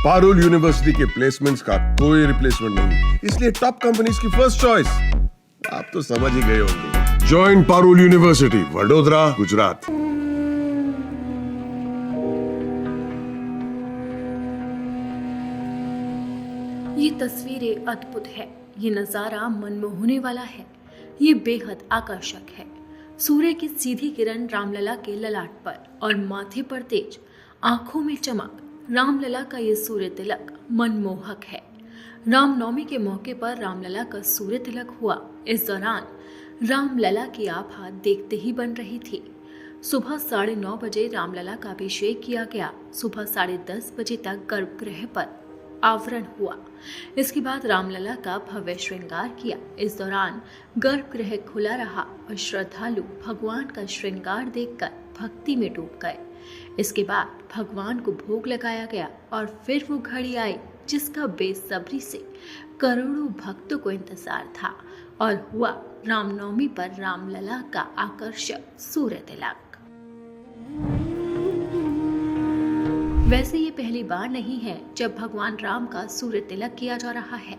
Parul university के placements का कोई रिप्लेसमेंट नहीं, इसलिए टॉप कंपनीज की फर्स्ट चॉइस। आप तो समझ ही गए होंगे। Join Parul university, Vadodara, Gujarat. ये तस्वीरें अद्भुत है, ये नज़ारा मनमोहने वाला है, ये बेहद आकर्षक है। सूर्य की सीधी किरण रामलला के ललाट पर और माथे पर तेज, आंखों में चमक। रामलला का ये सूर्य तिलक मनमोहक है। रामनवमी के मौके पर रामलला का सूर्य तिलक हुआ। इस दौरान रामलला की आभा देखते ही बन रही थी। सुबह 9:30 बजे रामलला का अभिषेक किया गया। सुबह 10:30 बजे तक गर्भगृह पर आवरण हुआ। इसके बाद रामलला का भव्य श्रृंगार किया। इस दौरान गर्भगृह खुला रहा और श्रद्धालु भगवान का श्रृंगार देखकर भक्ति में डूब गए। इसके बाद भगवान को भोग लगाया गया और फिर वो घड़ी आई जिसका बेसब्री से करोड़ों भक्तों को इंतजार था और हुआ रामनवमी पर रामलला का आकर्षक सूर्य तिलक। वैसे ये पहली बार नहीं है जब भगवान राम का सूर्य तिलक किया जा रहा है।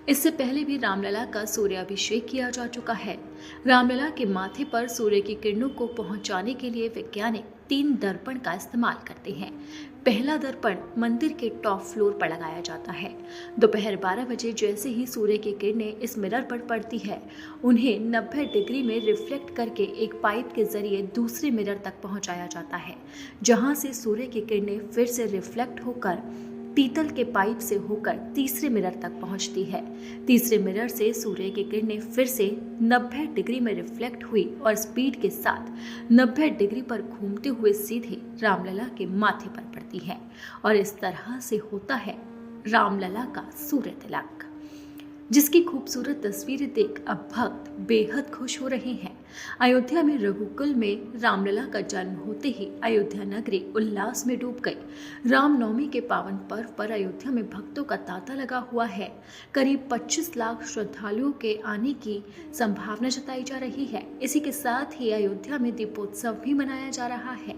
इससे पहले भी रामलला का सूर्य अभिषेक किया जा चुका है। रामलला के माथे पर सूर्य की किरणों को पहुंचाने के लिए वैज्ञानिक 3 दर्पण का इस्तेमाल करते हैं। पहला दर्पण मंदिर के टॉप फ्लोर पर लगाया जाता है। दोपहर 12 बजे जैसे ही सूर्य की किरणें इस मिरर पर पड़ती है, उन्हें 90 डिग्री में रिफ्लेक्ट करके एक पाइप के जरिए दूसरे मिरर तक पहुंचाया जाता है, जहां से सूर्य की किरणें फिर से रिफ्लेक्ट होकर पीतल के पाइप से होकर तीसरे मिरर तक पहुंचती है। तीसरे मिरर से सूर्य की किरणें फिर से 90 डिग्री में रिफ्लेक्ट हुई और स्पीड के साथ 90 डिग्री पर घूमते हुए सीधे रामलला के माथे पर पड़ती है और इस तरह से होता है रामलला का सूर्य तिलक, जिसकी खूबसूरत तस्वीरें देख अब भक्त बेहद खुश हो रहे हैं। अयोध्या में रघुकुल में रामलला का जन्म होते ही अयोध्या नगरी उल्लास में डूब गई। रामनवमी के पावन पर्व पर अयोध्या में भक्तों का तांता लगा हुआ है। करीब 25 लाख श्रद्धालुओं के आने की संभावना जताई जा रही है। इसी के साथ ही अयोध्या में दीपोत्सव भी मनाया जा रहा है।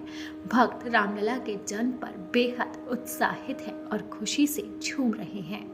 भक्त रामलला के जन्म पर बेहद उत्साहित है और खुशी से झूम रहे हैं।